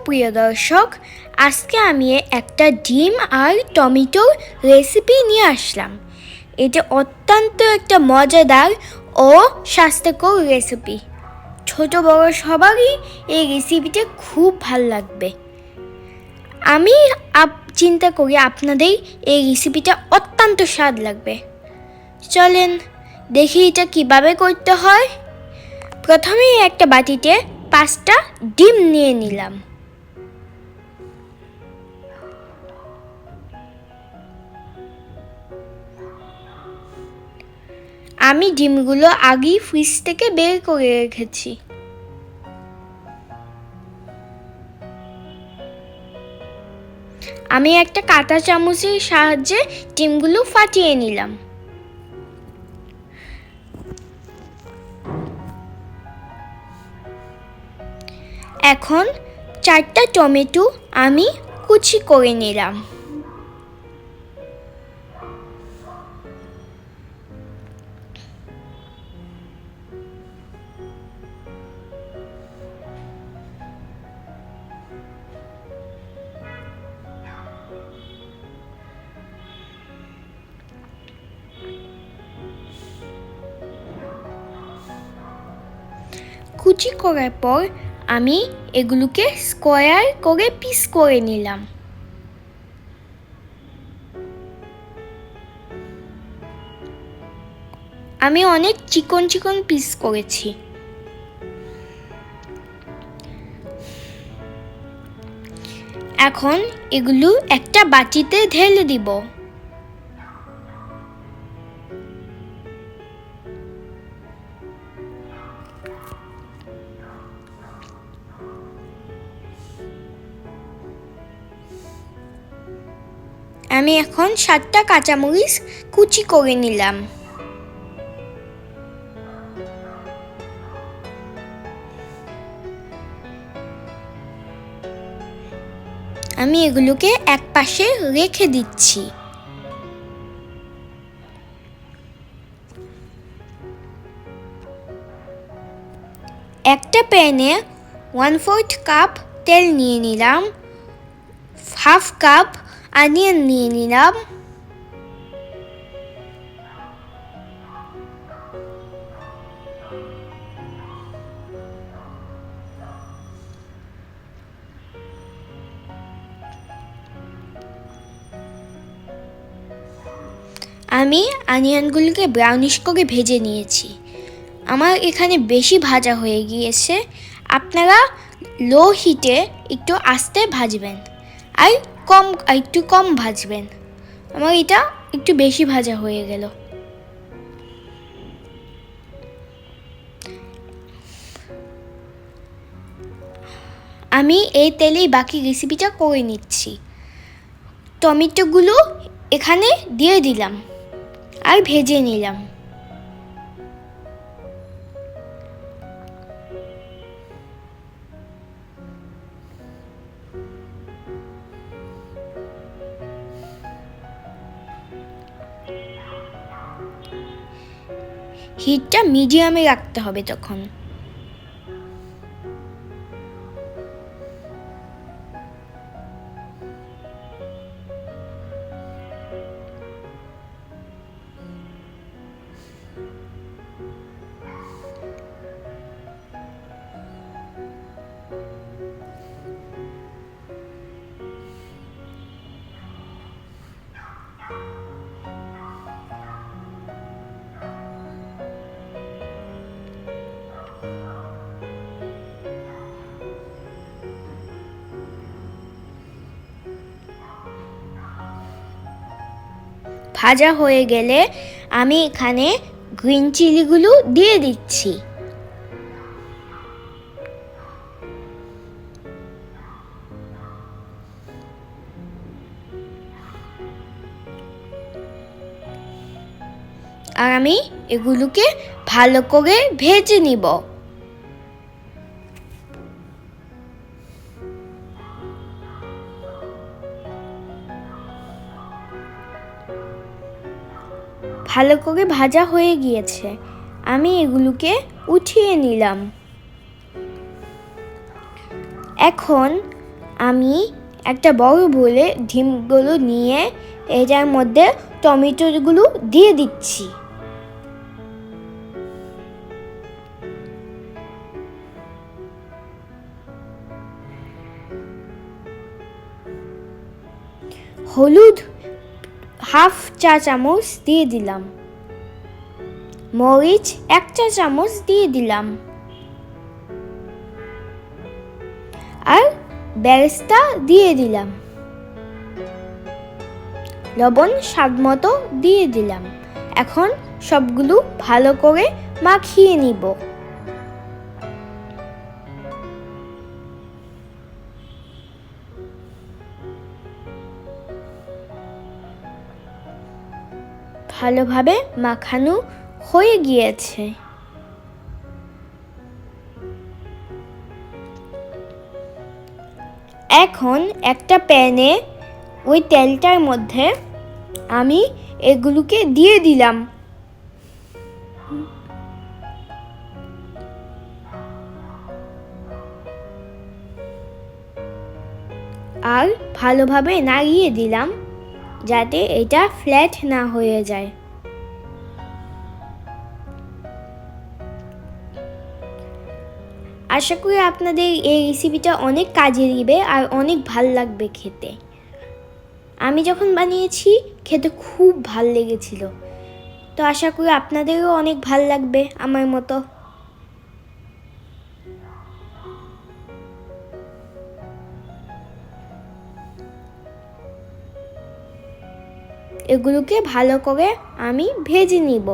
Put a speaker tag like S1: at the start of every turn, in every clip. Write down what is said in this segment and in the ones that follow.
S1: প্রিয় দর্শক, আজকে আমি একটা ডিম আর টমেটোর রেসিপি নিয়ে আসলাম। এটা অত্যন্ত একটা মজাদার ও স্বাস্থ্যকর রেসিপি। ছোট বড় সবারই এই রেসিপিটা খুব ভালো লাগবে। আমি চিন্তা করি আপনাদের এই রেসিপিটা অত্যন্ত স্বাদ লাগবে। চলেন দেখি এটা কিভাবে করতে হয়। প্রথমেই একটা বাটিতে 5টা ডিম নিয়ে নিলাম। আমি ডিমগুলো আগেই ফ্রিজ থেকে বের করে রেখেছি। আমি একটা কাঁটা চামচের সাহায্যে ডিমগুলো ফাটিয়ে নিলাম। এখন 4টা টমেটো আমি কুচি করে নিলাম। কুচি করার পর আমি এগুলোকে স্কোয়ার করে পিস করে নিলাম। আমি অনেক চিকন চিকন পিস করেছি। এখন এগুলো একটা বাটিতে ঢেলে দিব। আমি এখন 7টা কাঁচামরিচ কুচি করে নিলাম। আমি এগুলোকে এক পাশে রেখে দিচ্ছি। একটা প্যানে 1/4 কাপ তেল নিয়ে নিলাম। 1/2 কাপ অনিয়ন নিয়ে নিলাম। আমি অনিয়নগুলোকে ব্রাউনিশ করে ভেজে নিয়েছি। আমার এখানে বেশি ভাজা হয়ে গিয়েছে। আপনারা লো হিটে একটু আস্তে ভাজবেন আর একটু কম ভাজবেন। আমার এটা একটু বেশি ভাজা হয়ে গেল। আমি এই তেলেই বাকি রেসিপিটা করে নিচ্ছি। টমেটোগুলো এখানে দিয়ে দিলাম আর ভেজে নিলাম। হিটটা মিডিয়ামে রাখতে হবে তখন। ভাজা হয়ে গেলে আমি এখানে গ্রিন চিলিগুলো দিয়ে দিচ্ছি। আর আমি এগুলোকে ভালো করে ভেজে নিব। ভালো করে ভাজা হয়ে গিয়েছে। আমি এগুলোকে উঠিয়ে নিলাম। এখন আমি একটা বড় বলে ডিমগুলো নিয়ে এটার মধ্যে টমেটোগুলো দিয়ে দিচ্ছি। হলুদ হাফ চা চামচ দিয়ে দিলাম, মরিচ 1 চা চামচ দিয়ে দিলাম, আর বেরেস্তা দিয়ে দিলাম, লবণ স্বাদ মতো দিয়ে দিলাম। এখন সবগুলো ভালো করে মাখিয়ে নিব। ভালোভাবে মাখানো হয়ে গিয়েছে। এখন একটা প্যানে ওই তেলটার মধ্যে আমি এগুলোকে দিয়ে দিলাম। আর ভালোভাবে নাড়িয়ে দিলাম যাতে এটা ফ্ল্যাট না হয়ে যায়। আশা করি আপনাদের এই রেসিপিটা অনেক কাজে দিবে আর অনেক ভাল লাগবে খেতে। আমি যখন বানিয়েছি খেতে খুব ভাল লেগেছিল, তো আশা করি আপনাদেরও অনেক ভাল লাগবে আমার মতো। এগুলোকে ভালো করে আমি ভেজে নিব।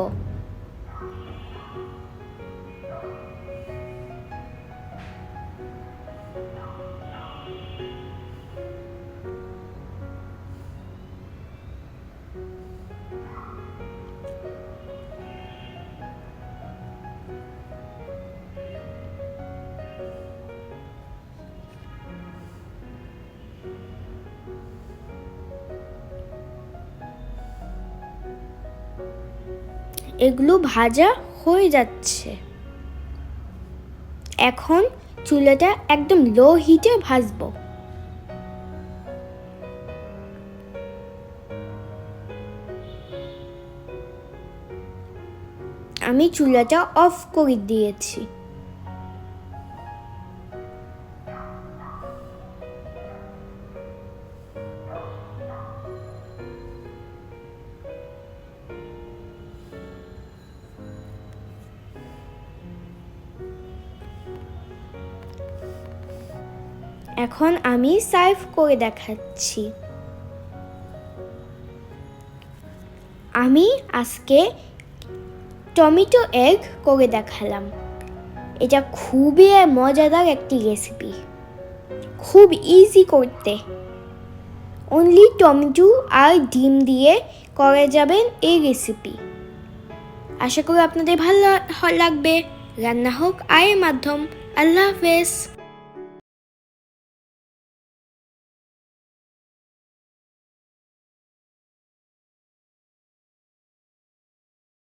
S1: এগুলো ভাজা হয়ে যাচ্ছে। এখন চুলাটা একদম লো হিটে ভাজবো। আমি চুলাটা অফ করে দিয়েছি। এখন আমি সার্ভ করে দেখাচ্ছি। আমি আজকে টমেটো এগ করে দেখালাম। এটা খুবই মজাদার একটি রেসিপি, খুব ইজি করতে। অনলি টমেটো আর ডিম দিয়ে করে যাবেন এই রেসিপি। আশা করি আপনাদের ভালো লাগবে। রান্না হোক আয়ের মাধ্যম। আল্লাহ হাফেজ।